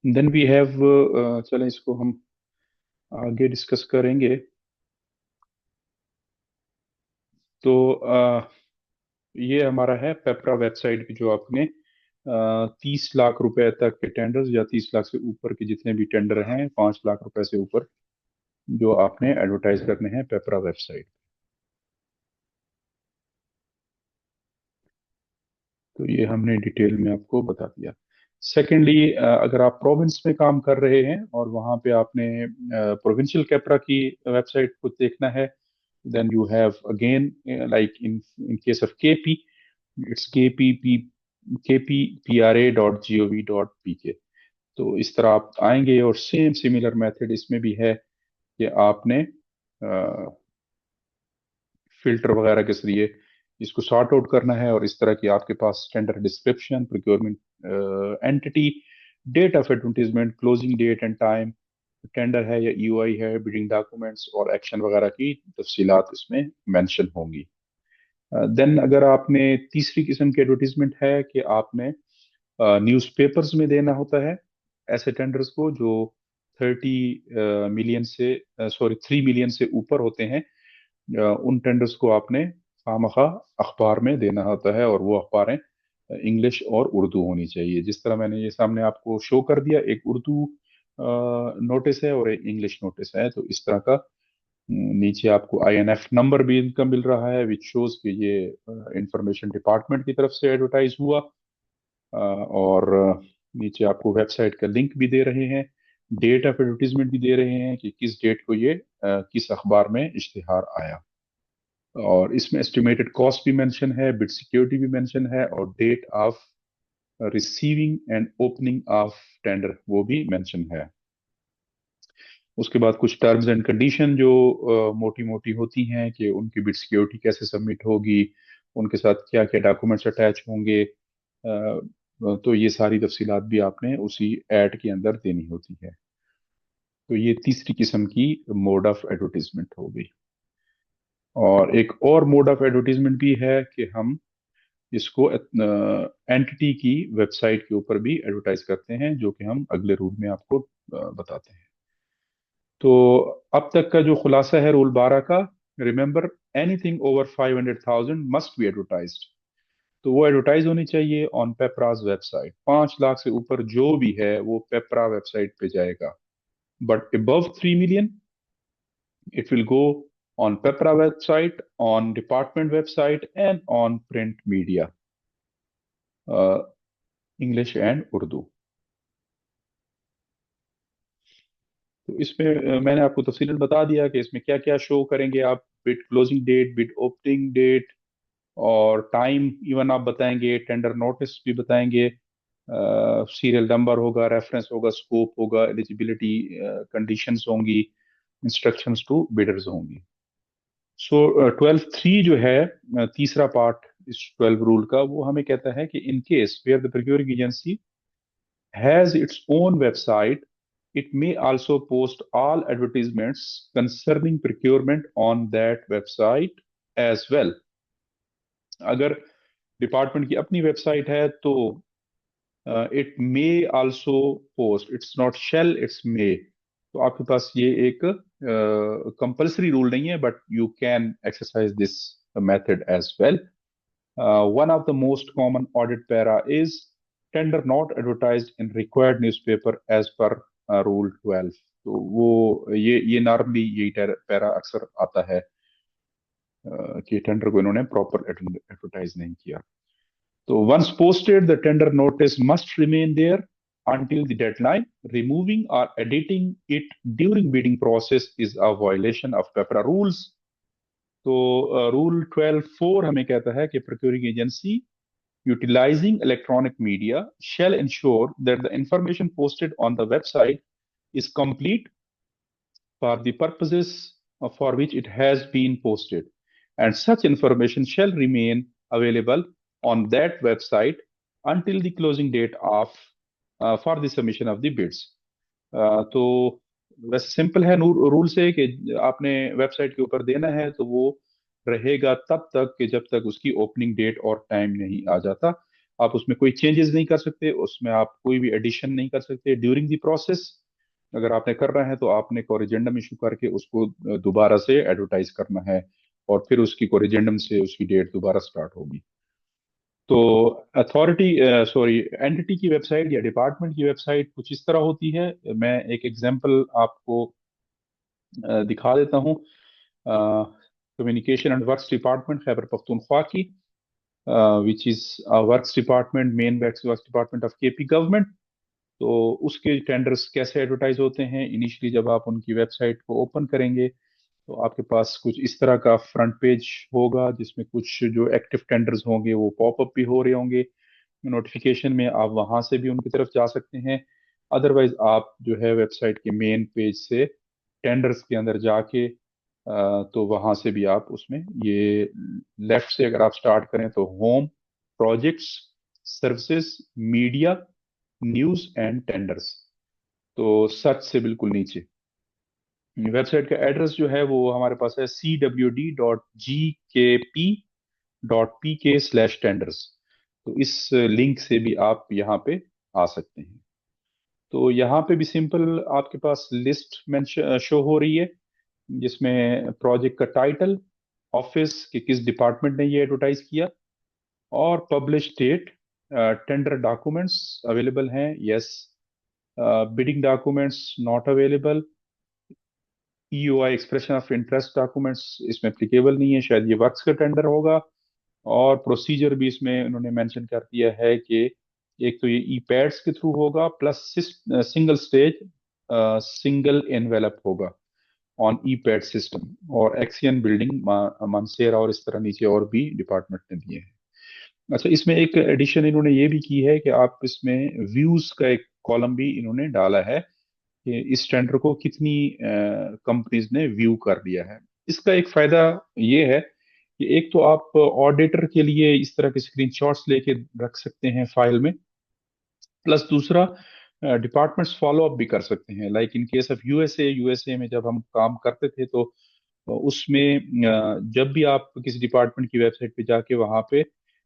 देन वी हैव, चलें इसको हम आगे डिस्कस करेंगे। तो ये हमारा है पेपरा वेबसाइट की, जो आपने 30 लाख रुपए तक के टेंडर्स या 30 लाख से ऊपर के जितने भी टेंडर हैं, 5 लाख रुपए से ऊपर जो आपने एडवर्टाइज करने हैं पेपरा वेबसाइट। तो ये हमने डिटेल में आपको बता दिया। सेकेंडली, अगर आप प्रोविंस में काम कर रहे हैं और वहाँ पे आपने प्रोविंशियल कैपरा की वेबसाइट को देखना है, then you have again like in case of KP, it's kppra.gov.pk। तो इस तरह आप आएंगे, और सेम सिमिलर मेथड इसमें भी है कि आपने फिल्टर वगैरह के जरिए इसको सॉर्ट आउट करना है, और इस तरह की आपके पास tender description, procurement entity, date of advertisement, closing date and time, tender है या EOI है, बिडिंग डॉक्यूमेंट्स और एक्शन वगैरह की तफसीलात इसमें मेंशन होंगी। देन अगर आपने तीसरी किस्म की एडवर्टीजमेंट है कि आपने न्यूज़पेपर्स में देना होता है ऐसे टेंडर्स को जो 30 मिलियन से 3 मिलियन से ऊपर होते हैं। उन टेंडर्स को आपने खामखा अखबार में देना होता है, और वो अखबारें इंग्लिश और उर्दू होनी चाहिए। जिस तरह मैंने ये सामने आपको शो कर दिया, एक उर्दू नोटिस है और एक इंग्लिश नोटिस है। तो इस तरह का नीचे आपको INF नंबर भी इनका मिल रहा है, विच शोज कि ये इंफॉर्मेशन डिपार्टमेंट की तरफ से एडवर्टाइज हुआ। और नीचे आपको वेबसाइट का लिंक भी दे रहे हैं, डेट ऑफ एडवर्टीजमेंट भी दे रहे हैं कि किस डेट को ये किस अखबार में इश्तिहार आया। और इसमें एस्टिमेटेड कॉस्ट भी मेंशन है, बिड सिक्योरिटी भी मेंशन है, और date of receiving and opening of tender वो भी मेंशन है। उसके बाद कुछ टर्म्स एंड कंडीशन जो मोटी मोटी होती हैं कि उनकी बिड सिक्योरिटी कैसे सबमिट होगी, उनके साथ क्या क्या डॉक्यूमेंट्स अटैच होंगे। तो ये सारी तफसीलात भी आपने उसी एड के अंदर देनी होती है। तो ये तीसरी किस्म की मोड ऑफ एडवर्टीजमेंट हो गई। और एक और मोड ऑफ एडवर्टीजमेंट भी है कि हम इसको एंटिटी की वेबसाइट के ऊपर भी एडवर्टाइज करते हैं, जो कि हम अगले रूल में आपको बताते हैं। तो अब तक का जो खुलासा है रूल 12 का, remember anything over 500,000 must be advertised. तो वो एडवर्टाइज होनी चाहिए ऑन पेपराज वेबसाइट। 5 लाख से ऊपर जो भी है वो पेपरा वेबसाइट पे जाएगा। But above 3 million it will go on Pepra website, on department website, and on print media, English and Urdu। तो इसमें मैंने आपको तफसीलन बता दिया कि इसमें क्या क्या शो करेंगे आप। Bid closing date, bid opening date, और टाइम इवन आप बताएंगे, टेंडर नोटिस भी बताएंगे, सीरियल नंबर होगा, रेफरेंस होगा, स्कोप होगा, एलिजिबिलिटी कंडीशंस होंगी, इंस्ट्रक्शंस टू बिडर्स होंगी। सो 12(3) जो है तीसरा पार्ट इस 12 रूल का, वो हमें कहता है कि in case where the procuring agency has its own website, it may also post all advertisements concerning procurement on that website as well। अगर डिपार्टमेंट की अपनी वेबसाइट है तो it may also post, it's not shall, it's may. तो आपके पास ये एक कंपल्सरी रूल नहीं है, but you can exercise this method as well. One of the most common audit para is tender not advertised in required newspaper as per Rule 12। तो वो ये नॉर्मली यही पैरा अक्सर आता है कि टेंडर को इन्होंने प्रॉपर एडवर्टाइज नहीं किया। तो once posted, the tender notice must remain there until the deadline। Removing or editing it during bidding process is a violation of PEPRA rules। तो रूल 12(4) हमें कहता है कि procuring agency utilizing electronic media shall ensure that the information posted on the website is complete for the purposes for which it has been posted, and such information shall remain available on that website until the closing date of for the submission of the bids। तो वैसे simple है rule से कि आपने website के ऊपर देना है तो वो रहेगा तब तक कि जब तक उसकी ओपनिंग डेट और टाइम नहीं आ जाता। आप उसमें कोई चेंजेस नहीं कर सकते, उसमें आप कोई भी एडिशन नहीं कर सकते ड्यूरिंग द प्रोसेस। अगर आपने करना है तो आपने कोरिजेंडम इशू करके उसको दोबारा से एडवर्टाइज करना है, और फिर उसकी कोरिजेंडम से उसकी डेट दोबारा स्टार्ट होगी। तो अथॉरिटी सॉरी एंटिटी की वेबसाइट या डिपार्टमेंट की वेबसाइट कुछ इस तरह होती है। मैं एक एग्जांपल आपको दिखा देता हूँ। Communication and works department Khyber Pakhtunkhwa की, which is works department, main works department of KP government. तो उसके टेंडर्स कैसे एडवर्टाइज होते हैं, इनिशियली जब आप उनकी वेबसाइट को ओपन करेंगे तो आपके पास कुछ इस तरह का फ्रंट पेज होगा, जिसमें कुछ जो एक्टिव टेंडर्स होंगे वो पॉपअप भी हो रहे होंगे नोटिफिकेशन में। आप वहां से भी उनकी तरफ जा सकते हैं। अदरवाइज आप जो है वेबसाइट के मेन पेज से टेंडर्स के अंदर जाके तो वहां से भी आप उसमें ये लेफ्ट से अगर आप स्टार्ट करें तो home, projects, services, media, news and tenders, तो सर्च से बिल्कुल नीचे वेबसाइट का एड्रेस जो है वो हमारे पास है CWD.GKP www.pk/tenders। तो इस लिंक से भी आप यहाँ पे आ सकते हैं। तो यहाँ पे भी सिंपल आपके पास लिस्ट मेंशन शो हो रही है, जिसमें प्रोजेक्ट का टाइटल, ऑफिस कि किस डिपार्टमेंट ने ये एडवर्टाइज किया, और publish date, tender documents available हैं, yes, bidding documents not available, EOI expression of interest documents इसमें एप्लीकेबल नहीं है, शायद ये वर्क्स का टेंडर होगा। और प्रोसीजर भी इसमें उन्होंने मेंशन कर दिया है कि एक तो ये ई पैड्स के थ्रू होगा, plus single stage single envelope होगा ऑन ई पैड सिस्टम, और एक्सियन बिल्डिंग मानसेरा, और इस तरह नीचे और भी डिपार्टमेंट ने दिए हैं। अच्छा, इसमें एक एडिशन इन्होंने ये भी की है कि आप इसमें व्यूज का एक कॉलम भी इन्होंने डाला है कि इस टेंडर को कितनी कंपनीज ने व्यू कर लिया है। इसका एक फायदा ये है कि एक तो आप ऑडिटर के लिए इस तरह के स्क्रीनशॉट्स लेके रख सकते हैं फाइल में, प्लस दूसरा डिपार्टमेंट्स फॉलो अप भी कर सकते हैं। Like in case of USA, USA में जब हम काम करते थे तो उसमें जब भी आप किसी डिपार्टमेंट की वेबसाइट पे जाके वहां पे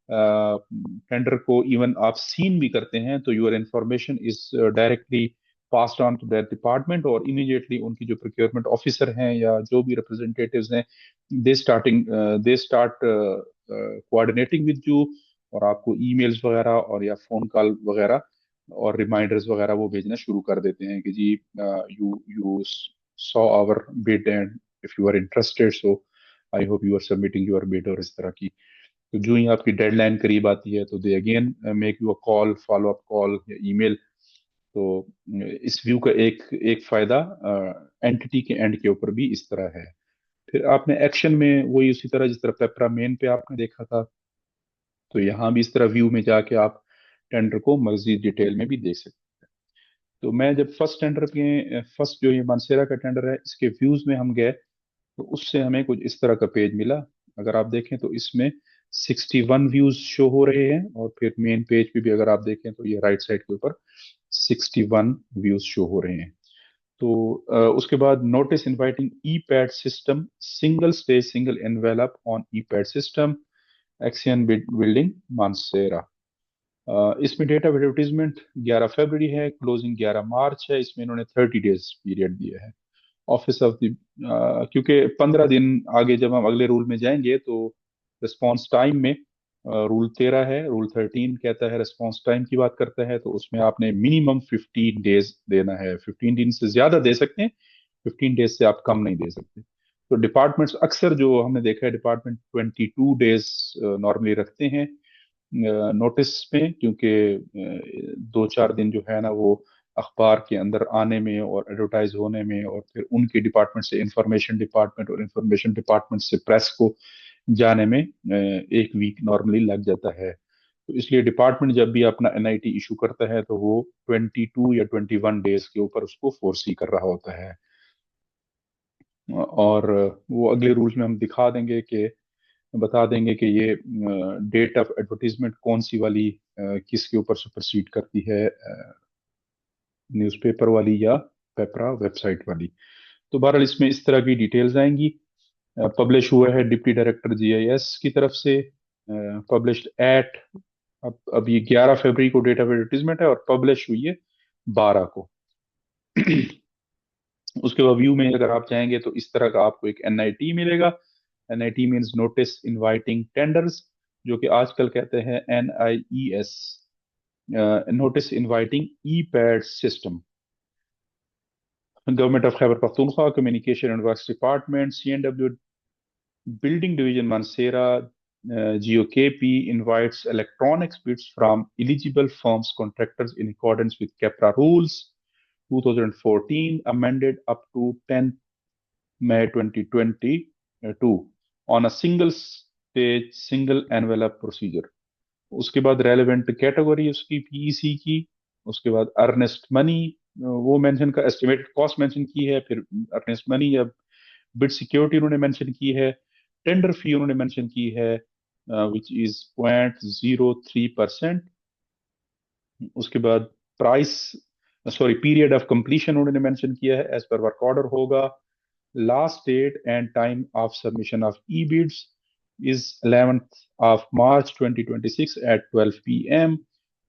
टेंडर को इवन आप सीन भी करते हैं, तो your information is directly passed on to that department, और इमीडिएटली उनकी जो प्रोक्योरमेंट ऑफिसर हैं या जो भी रिप्रेजेंटेटिव्स हैं, they start coordinating with you, और आपको ईमेल्स वगैरह और या फोन कॉल वगैरह और रिमाइंडर्स वगैरह वो भेजना शुरू कर देते हैं कि जी you you saw our bid and if you are interested, so I hope you are submitting your bid, और इस तरह की। तो जो ही आपकी डेडलाइन करीब आती है तो they again make you a call, follow up call या ईमेल। तो इस व्यू का एक एक फायदा एंटिटी के एंड के ऊपर भी इस तरह है। फिर आपने एक्शन में वही उसी तरह जिस तरह पेपरा मेन पे आपने देखा था, तो यहाँ भी इस तरह व्यू में जाके आप टेंडर को मजीद डिटेल में भी देख सकते हैं। तो मैं जब फर्स्ट टेंडर के फर्स्ट जो ये मानसेरा का टेंडर है इसके व्यूज में हम गए, तो उससे हमें कुछ इस तरह का पेज मिला। अगर आप देखें तो इसमें 61 व्यूज शो हो रहे हैं, और फिर मेन पेज पे भी अगर आप देखें तो ये राइट साइड के ऊपर 61 व्यूज शो हो रहे हैं। तो उसके बाद notice inviting e pad system single stage single envelope on E pad system एक्सियन building Mansehra. इसमें डेट ऑफ एडवर्टीजमेंट 11 फरवरी है, क्लोजिंग 11 मार्च है। इसमें इन्होंने 30 डेज पीरियड दिया है। ऑफिस ऑफ द क्योंकि 15 दिन आगे जब हम अगले रूल में जाएंगे तो रिस्पॉन्स टाइम में रूल 13 है, रूल 13 कहता है रिस्पॉन्स टाइम की बात करता है, तो उसमें आपने मिनिमम 15 डेज देना है। 15 दिन से ज्यादा दे सकते हैं, 15 डेज से आप कम नहीं दे सकते। तो डिपार्टमेंट्स अक्सर जो हमने देखा है, डिपार्टमेंट 22 डेज नॉर्मली रखते हैं नोटिस में, क्योंकि 2-4 दिन जो है ना वो अखबार के अंदर आने में और एडवर्टाइज होने में, और फिर उनके डिपार्टमेंट से इंफॉर्मेशन डिपार्टमेंट और इंफॉर्मेशन डिपार्टमेंट से प्रेस को जाने में एक वीक नॉर्मली लग जाता है। तो इसलिए डिपार्टमेंट जब भी अपना एनआईटी इशू करता है तो वो 22 या 21 डेज के ऊपर उसको फोर्सी कर रहा होता है। और वो अगले रूल्स में हम दिखा देंगे कि बता देंगे कि ये डेट ऑफ एडवर्टीजमेंट कौन सी वाली किसके ऊपर सुपरसीड करती है, न्यूज़पेपर वाली या पेपरा वेबसाइट वाली। तो बहरहाल इसमें इस तरह की डिटेल्स आएंगी। पब्लिश हुआ है डिप्टी डायरेक्टर जीआईएस की तरफ से, पब्लिश्ड एट, अब ये 11 फरवरी को डेट ऑफ एडवर्टीजमेंट है और पब्लिश हुई है 12 को। उसके बाद व्यू में अगर आप चाहेंगे तो इस तरह का आपको एक एनआईटी मिलेगा। NIT means notice inviting tenders, जो कि आजकल कहते हैं NIES, notice inviting e pad system. Government of Khyber Pakhtunkhwa communication and works department CNW building division Mansehra GOKP invites electronics bids from eligible firms contractors in accordance with CAPRA rules 2014 amended up to 10 May 2022 on a single stage single envelope procedure। उसके बाद relevant category उसकी PEC की, उसके बाद earnest money वो mention का estimated cost mention की है, फिर अर्नेस्ट मनी या बिड सिक्योरिटी उन्होंने मेंशन की है, टेंडर फी उन्होंने मेंशन की है विच इज 0.03%। उसके बाद price sorry period of completion उन्होंने मेंशन किया है, एज पर वर्क ऑर्डर होगा। Last date and time of submission of e bids is 11th of March 2026 at 12 p.m.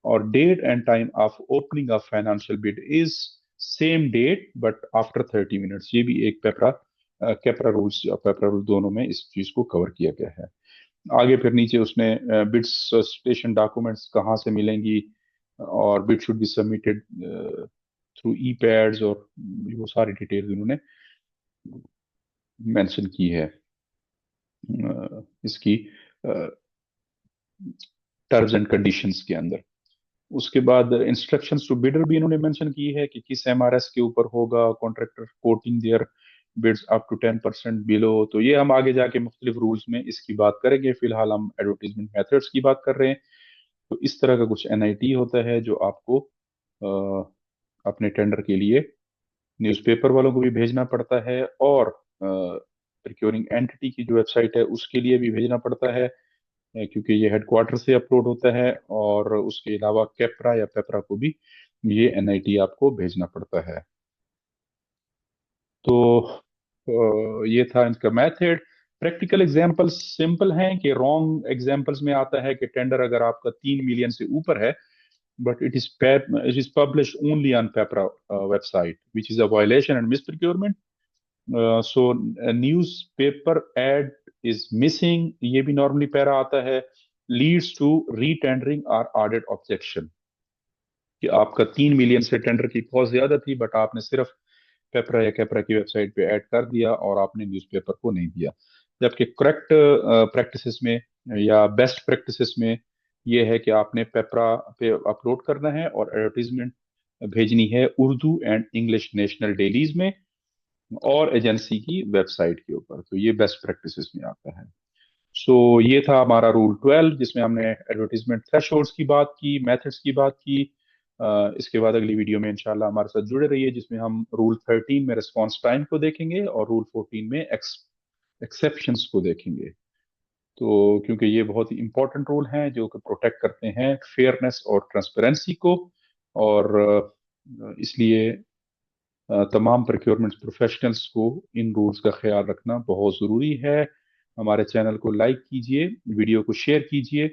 or date and time of opening of financial bid is same date but after 30 minutes. ये भी एक पेपरा rules और पेपरा rule दोनों में इस चीज को cover किया गया है। आगे फिर नीचे उसने बिड स्टेशन डॉक्यूमेंट्स कहाँ से मिलेंगी और bid should be submitted through E pads और वो सारी डिटेल्स उन्होंने मेंशन की है इसकी टर्म्स एंड कंडीशंस के अंदर। उसके बाद इंस्ट्रक्शंस टू बिडर भी इन्होंने मेंशन की है कि किस एमआरएस के ऊपर होगा contractor quoting their bids up to 10% below. तो ये हम आगे जाके मुख्तलिफ रूल्स में इसकी बात करेंगे, फिलहाल हम एडवर्टीजमेंट मेथड्स की बात कर रहे हैं। तो इस तरह का कुछ एनआईटी होता है जो आपको अपने टेंडर के लिए न्यूज़पेपर वालों को भी भेजना पड़ता है और प्रोक्योरिंग एंटिटी की जो वेबसाइट है उसके लिए भी भेजना पड़ता है क्योंकि ये हेडक्वार्टर से अपलोड होता है और उसके अलावा कैपरा या पेपरा को भी ये एनआईटी आपको भेजना पड़ता है। तो ये था इनका मेथड। प्रैक्टिकल एग्जांपल्स सिंपल हैं कि रॉन्ग एग्जांपल्स में आता है कि टेंडर अगर आपका 3 मिलियन से ऊपर है but it is published only on PEPRA website, which is a violation and misprocurement. So a newspaper ad is missing, ये भी normally पैरा आता है, leads to retendering or added objection, कि आपका 3 मिलियन से टेंडर की कॉस्ट ज्यादा थी बट आपने सिर्फ पेपरा या कैपरा की वेबसाइट पे ऐड कर दिया और आपने न्यूज़पेपर को नहीं दिया। जबकि करेक्ट प्रैक्टिसेस में या बेस्ट प्रैक्टिसेस में ये है कि आपने पेपरा पे अपलोड करना है और एडवर्टीजमेंट भेजनी है Urdu and English national dailies में और एजेंसी की वेबसाइट के ऊपर। तो ये बेस्ट प्रैक्टिसेस में आता है। सो ये था हमारा रूल 12 जिसमें हमने एडवर्टीजमेंट थ्रेशोल्ड्स की बात की, मेथड्स की बात की। इसके बाद अगली वीडियो में इंशाल्लाह हमारे साथ जुड़े रहिए जिसमें हम रूल 13 में रिस्पांस टाइम को देखेंगे और रूल 14 में एक्सेप्शंस को देखेंगे। तो क्योंकि ये बहुत ही इंपॉर्टेंट रूल हैं जो कि प्रोटेक्ट करते हैं फेयरनेस और ट्रांसपेरेंसी को और इसलिए तमाम प्रोक्योरमेंट प्रोफेशनल्स को इन रूल्स का ख्याल रखना बहुत ज़रूरी है। हमारे चैनल को लाइक कीजिए, वीडियो को शेयर कीजिए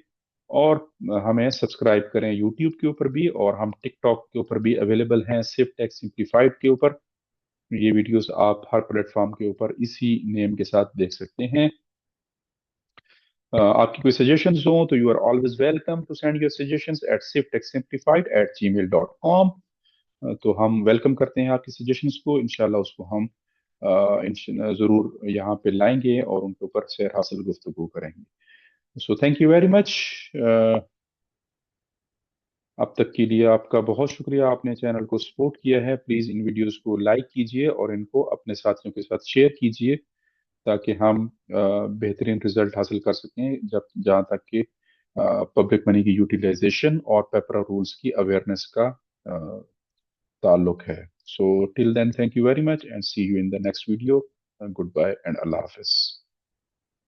और हमें सब्सक्राइब करें यूट्यूब के ऊपर भी और हम टिकटॉक के ऊपर भी अवेलेबल हैं सिर्फ टेक सिंप्लीफाइड के ऊपर। ये वीडियोस आप हर प्लेटफॉर्म के ऊपर इसी नेम के साथ देख सकते हैं। आपकी कोई सजेशंस हो तो you are always welcome to send your suggestions at sifttechsimplified@gmail.com। तो हम वेलकम करते हैं आपकी सजेशंस को, इंशाल्लाह उसको हम ज़रूर यहाँ पे लाएंगे और उनके ऊपर सैर हासिल गुफ्तगू करेंगे। So thank you very much. अब तक के लिए आपका बहुत शुक्रिया, आपने चैनल को सपोर्ट किया है। प्लीज़ इन वीडियोस को लाइक कीजिए और इनको अपने साथियों के साथ शेयर कीजिए ताकि हम बेहतरीन रिजल्ट हासिल कर सकें जब जहाँ तक कि पब्लिक मनी की यूटिलाइजेशन और पेपरा रूल्स की अवेयरनेस का ताल्लुक है। So till then thank you very much and see you in the next video. Good bye and अल्लाह हाफिज।